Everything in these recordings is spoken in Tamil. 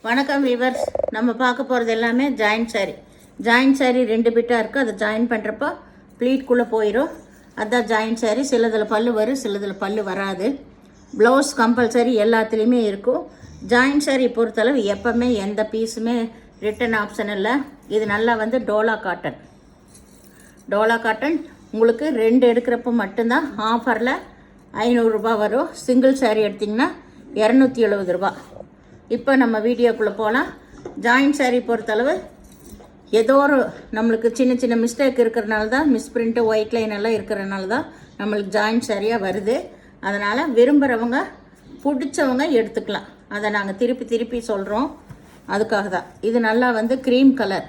வணக்கம் வீவர்ஸ். நம்ம பார்க்க போகிறது எல்லாமே ஜாயின்ட் சாரி 2 பிட்டாக இருக்குது. அதை ஜாயின் பண்ணுறப்போ ப்ளீட்குள்ளே போயிடும். அதுதான் ஜாயின்ட் சாரி. சிலதில் பல்லு வரும், சிலதில் பல்லு வராது. ப்ளவுஸ் கம்பல்சரி எல்லாத்துலேயுமே இருக்கும். ஜாயின்ட் சாரி பொறுத்தளவு எப்போவுமே எந்த பீஸுமே ரிட்டன் ஆப்ஷன் இல்லை. இது நல்லா டோலா காட்டன் உங்களுக்கு 2 எடுக்கிறப்ப மட்டும்தான் ஆஃபரில் 500 ரூபா வரும். சிங்கிள் சாரி எடுத்திங்கன்னா 270 ரூபா. இப்போ நம்ம வீடியோக்குள்ளே போகலாம். ஜாயின்ட் சாரி பொறுத்தளவு ஏதோ ஒரு நம்மளுக்கு சின்ன சின்ன மிஸ்டேக் இருக்கிறனால தான், மிஸ்பிரிண்ட்டு ஒயிட் லைன் எல்லாம் இருக்கிறனால தான் நம்மளுக்கு ஜாயின்ட் சாரியாக வருது. அதனால் விரும்புகிறவங்க பிடிச்சவங்க எடுத்துக்கலாம். அதை நாங்கள் திருப்பி சொல்கிறோம். அதுக்காக தான். இது நல்லா க்ரீம் கலர்.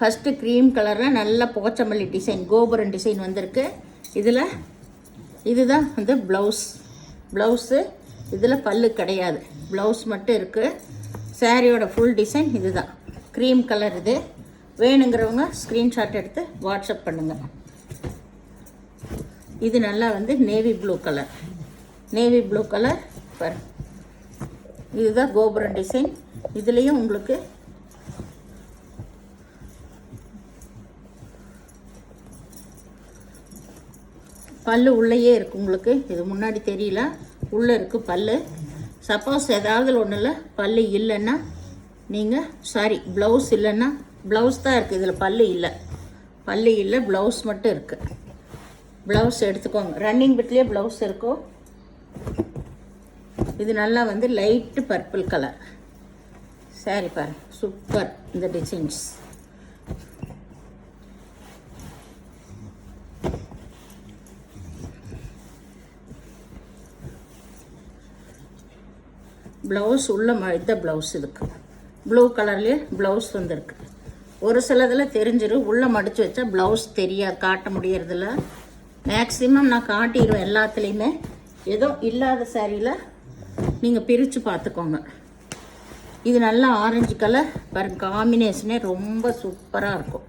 ஃபஸ்ட்டு க்ரீம் கலரில் நல்ல போச்சமல்லி டிசைன், கோபுரம் டிசைன் வந்திருக்கு. இதில் இதுதான் ப்ளவுஸு. இதில் பல்லு கிடையாது, ப்ளவுஸ் மட்டும் இருக்குது. சாரியோட ஃபுல் டிசைன் இது தான். Cream colour. இது வேணுங்கிறவங்க ஸ்க்ரீன்ஷாட் எடுத்து வாட்ஸ்அப் பண்ணுங்கள். இது நல்லா நேவி ப்ளூ கலர் பாரு. இதுதான் கோபுரம் டிசைன். இதுலேயும் உங்களுக்கு பல்லு உள்ளேயே இருக்குது. உங்களுக்கு இது முன்னாடி தெரியல, உள்ளே இருக்குது பல்லு. சப்போஸ் ஏதாவது ஒன்றில் பல்லு இல்லைன்னா நீங்கள் ப்ளவுஸ் இல்லைன்னா, ப்ளவுஸ் தான் இருக்குது, இதில் பல்லு இல்லை, ப்ளவுஸ் மட்டும் இருக்குது. ப்ளவுஸ் எடுத்துக்கோங்க. ரன்னிங் பிட்லேயே ப்ளவுஸ் இருக்கும். இது நல்லா லைட்டு பர்பிள் கலர் சாரி பாரு. சூப்பர் இந்த டிசைன்ஸ். ப்ளவுஸ் உள்ள இந்த ப்ளவுஸ் இதுக்கு ப்ளூ கலர்லேயே ப்ளவுஸ் வந்திருக்கு. ஒரு சிலதில் தெரிஞ்சிடும், உள்ளே மடித்து வச்சா ப்ளவுஸ் தெரியாது, காட்ட முடியறதில்ல. மேக்ஸிமம் நான் காட்டிடுவேன் எல்லாத்துலேயுமே. ஏதோ இல்லாத சாரியில் நீங்கள் பிரித்து பார்த்துக்கோங்க. இது நல்லா ஆரஞ்சு கலர் பாருங்க. காம்பினேஷனே ரொம்ப சூப்பராக இருக்கும்.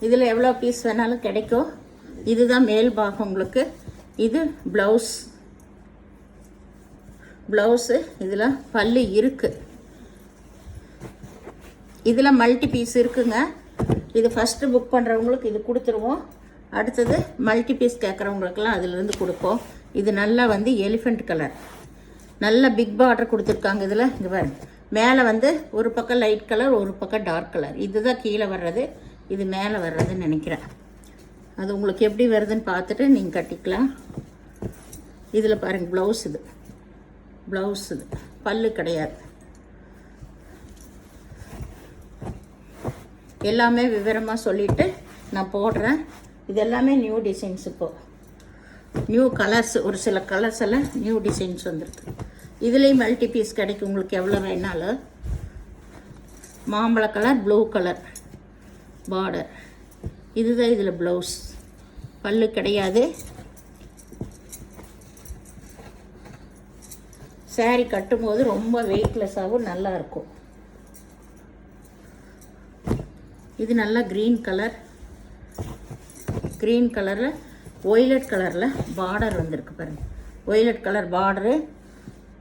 இதில் எவ்வளோ பீஸ் வேணாலும் கிடைக்கும். இதுதான் மேல் பாகம் உங்களுக்கு. இது ப்ளவுஸு. இதில் பல்லு இருக்குது. இதில் மல்டி பீஸ் இருக்குங்க. இது ஃபஸ்ட்டு புக் பண்ணுறவங்களுக்கு இது கொடுத்துருவோம். அடுத்தது மல்டி பீஸ் கேட்குறவங்களுக்கெல்லாம் அதிலேருந்து கொடுப்போம். இது நல்லா எலிஃபெண்ட் கலர், நல்ல பிக் பார்டர் கொடுத்துருக்காங்க. இதில் இங்கே பாருங்க. மேலே ஒரு பக்கம் லைட் கலர், ஒரு பக்கம் டார்க் கலர். இதுதான் கீழே வர்றது, இது மேலே வர்றதுன்னு நினைக்கிறேன். அது உங்களுக்கு எப்படி வருதுன்னு பார்த்துட்டு நீங்கள் கட்டிக்கலாம். இதில் பாருங்கள் ப்ளவுஸ் இது பல்லு கிடையாது. எல்லாமே விவரமாக சொல்லிவிட்டு நான் போடுறேன். இது எல்லாமே நியூ டிசைன்ஸ். இப்போது நியூ கலர்ஸ், ஒரு சில கலர்ஸ் எல்லாம் நியூ டிசைன்ஸ் வந்துருக்கு. இதுலேயும் மல்டி பீஸ் கிடைக்கும் உங்களுக்கு எவ்வளோ வேணாலும். மாம்பழ கலர், ப்ளூ கலர் பார்டர். இதுதான் இதில் ப்ளவுஸ். பல்லு கிடையாது. சாரி கட்டும்போது ரொம்ப வெயிட்லெஸ்ஸாகவும் நல்லாயிருக்கும். இது நல்லா க்ரீன் கலரில் ஒய்லட் கலரில் பார்டர் வந்திருக்கு பாருங்கள். Violet colour border.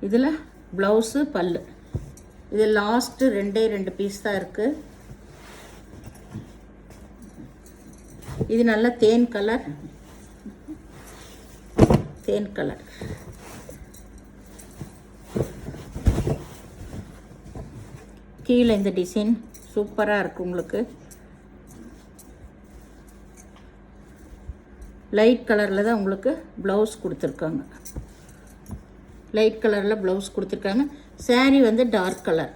இதில் ப்ளவுஸு, பல்லு. இது லாஸ்ட்டு 2 பீஸ் தான் இருக்குது. இது நல்லா தேன் கலர். கீழே இந்த டிசைன் சூப்பராக இருக்குது உங்களுக்கு. லைட் கலரில் தான் உங்களுக்கு ப்ளவுஸ் கொடுத்துருக்காங்க. Sari dark colour.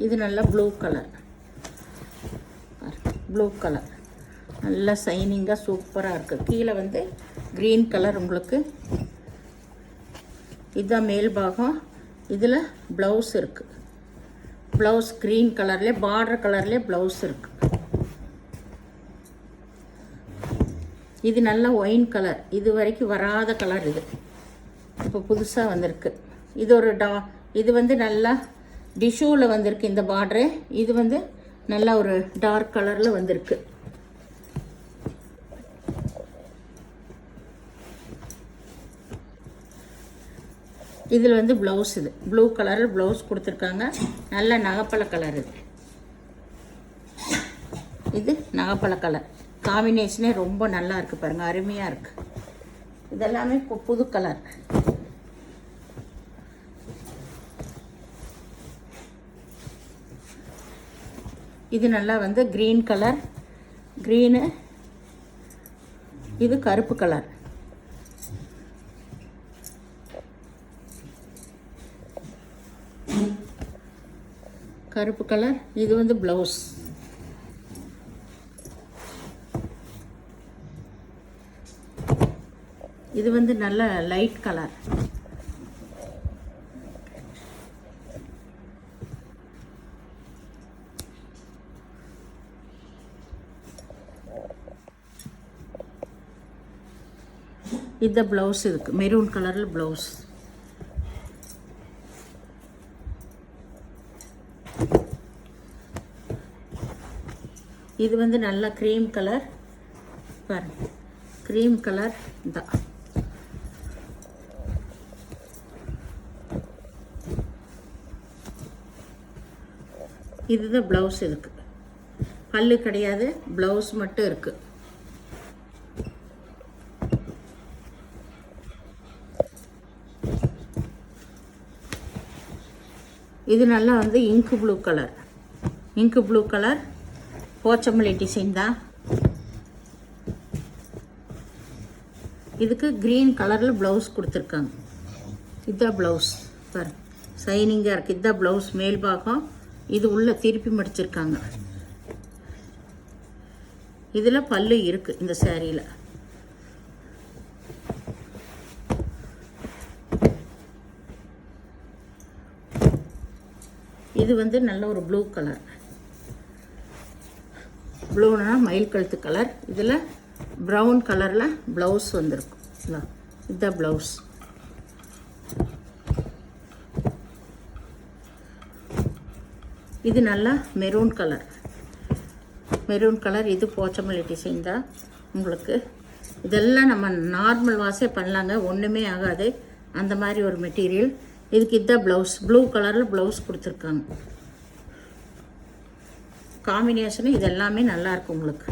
இது நல்லா ப்ளூ கலர் நல்லா சைனிங்காக சூப்பராக இருக்குது. கீழே க்ரீன் கலர் உங்களுக்கு. இதுதான் மேல் பாகம். இதில் ப்ளவுஸ் இருக்குது. ப்ளவுஸ் க்ரீன் கலர்லேயே, பார்டர் கலர்லேயே ப்ளவுஸ் இருக்குது. இது நல்லா ஒயின் கலர். இது வரைக்கும் வராத கலர். இது இப்போ புதுசாக வந்திருக்கு. இது நல்லா டிஷ்யூவில் வந்திருக்கு இந்த பார்டரு. இது நல்லா ஒரு டார்க் கலரில் வந்திருக்கு. இதில் வந்து ப்ளவுஸ் இது ப்ளூ கலரில் ப்ளவுஸ் கொடுத்துருக்காங்க. நல்ல நகைப்பழ கலர் இது நகைப்பழ கலர் காம்பினேஷனே ரொம்ப நல்லா இருக்குது பாருங்கள், அருமையாக இருக்குது. இதெல்லாமே புது கலர். இது நல்லா வந்து க்ரீன் கலர், க்ரீனு. இது கருப்பு கலர். கருப்பு கலர். இது வந்து ப்ளவுஸ். இது வந்து நல்ல லைட் கலர். இந்த ப்ளவுஸ் இருக்கு, மெரூன் கலரில் ப்ளவுஸ். இது வந்து நல்ல க்ரீம் கலர் பாருங்க, க்ரீம் கலர் தான். இதுதான் ப்ளவுஸ். இருக்கு பல்லு கிடையாது, ப்ளவுஸ் மட்டும் இருக்கு. இது நல்லா வந்து இங்கு ப்ளூ கலர், இங்கு ப்ளூ கலர் போச்சம்பள்ளி டிசைன் தான். இதுக்கு க்ரீன் கலரில் ப்ளவுஸ் கொடுத்துருக்காங்க. இதுதான் ப்ளவுஸ் பாரு, சைனிங்காக இருக்குது. இதுதான் ப்ளவுஸ் மேல் பாகம். இது உள்ள திருப்பி மடிச்சிருக்காங்க. இதில் பல்லு இருக்குது இந்த சேரீயில். இது வந்து நல்ல ஒரு ப்ளூ கலர். ப்ளூனா மயில் கழுத்து கலர். இதில் ப்ரௌன் கலரில் ப்ளவுஸ் வந்திருக்கும். இதுதான் ப்ளவுஸ். இது நல்லா மெரூன் கலர், மெரூன் கலர். இது போச்சம்பள்ளி டிசைன் தான் உங்களுக்கு. இதெல்லாம் நம்ம நார்மல் வாஷே பண்ணலாங்க, ஒன்றுமே ஆகாது. அந்த மாதிரி ஒரு மெட்டீரியல். இதுக்கு இதுதான் ப்ளவுஸ். ப்ளூ கலரில் ப்ளவுஸ் கொடுத்துருக்காங்க. காம்பினேஷனு இது எல்லாமே நல்லாயிருக்கும் உங்களுக்கு.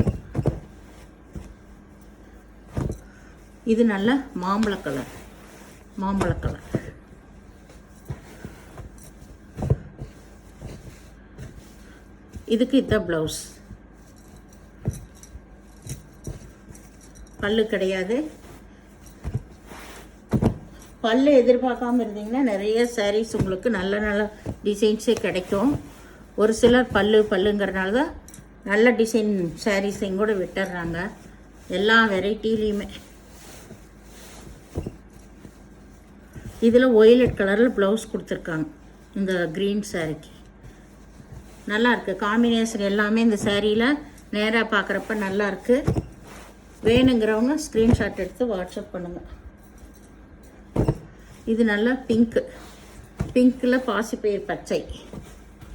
இது நல்ல மாம்பழ கலர், மாம்பழ கலர். இதுக்கு இதுதான் ப்ளவுஸ். பல்லு கிடையாது. பல்லு எதிர்பார்க்காம இருந்தீங்கன்னா நிறைய சாரீஸ் உங்களுக்கு நல்ல நல்ல டிசைன்ஸே கிடைக்கும். ஒரு சிலர் பல்லுங்கிறனால தான் நல்ல டிசைன் சாரீஸையும் கூட விட்டுடுறாங்க, எல்லா வெரைட்டிலையுமே. இதில் ஒய்லட் கலரில் ப்ளவுஸ் கொடுத்துருக்காங்க இந்த க்ரீன் சாரீக்கு. நல்லா இருக்குது காம்பினேஷன் எல்லாமே. இந்த சாரியில் நேராக பார்க்குறப்ப நல்லாயிருக்கு. வேணுங்கிறவங்க ஸ்க்ரீன்ஷாட் எடுத்து வாட்ஸ்அப் பண்ணுங்கள். இது நல்லா பிங்க்கு, பிங்க்கில் பாசிப்பயிர் பச்சை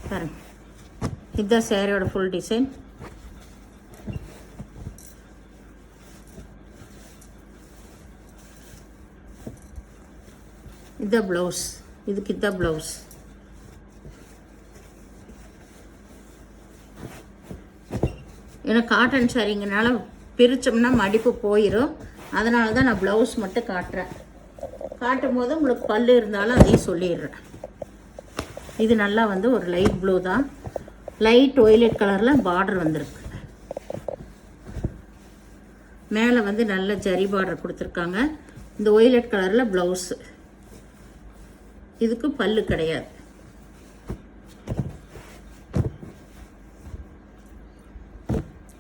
பாருங்க. இதுதான் சாரியோட ஃபுல் டிசைன். இதுதான் ப்ளவுஸ். இதுக்கு இதுதான் ப்ளவுஸ். ஏன்னா காட்டன் சாரிங்கனால பிரித்தோம்னா மடிப்பு போயிடும். அதனால தான் நான் ப்ளவுஸ் மட்டும் காட்டுறேன். காட்டும் போது உங்களுக்கு பல்லு இருந்தாலும் அதையும் சொல்லிடுறேன். இது நல்லா வந்து ஒரு லைட் ப்ளூ தான், லைட் ஒய்லட் கலரில் பார்டர் வந்திருக்கு. மேலே வந்து நல்ல ஜரி பார்டர் கொடுத்துருக்காங்க. இந்த ஒய்லட் கலரில் ப்ளவுஸு. இதுக்கு பல்லு கிடையாது.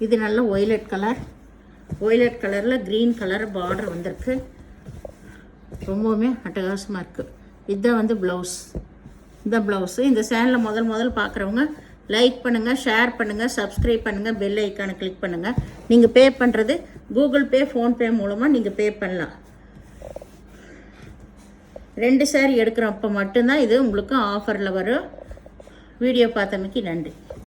இது நல்ல ஒய்லட் கலர், ஒய்லட் கலரில் க்ரீன் கலர் பார்டர் வந்திருக்கு. ரொம்பவுமே அட்டகாசமாக இருக்குது. இதுதான் வந்து ப்ளவுஸ். இந்த ப்ளவுஸு. இந்த சேனலில் முதல் பார்க்குறவங்க லைக் பண்ணுங்கள், ஷேர் பண்ணுங்கள், சப்ஸ்கிரைப் பண்ணுங்கள், பெல் ஐக்கானை கிளிக் பண்ணுங்கள். நீங்கள் பே பண்ணுறது கூகுள் பே, ஃபோன்பே மூலமாக நீங்கள் பே பண்ணலாம். 2 சாரி எடுக்கிறப்போ மட்டும்தான் இது உங்களுக்கு ஆஃபரில் வரும். வீடியோ பார்த்தமைக்கு நன்றி.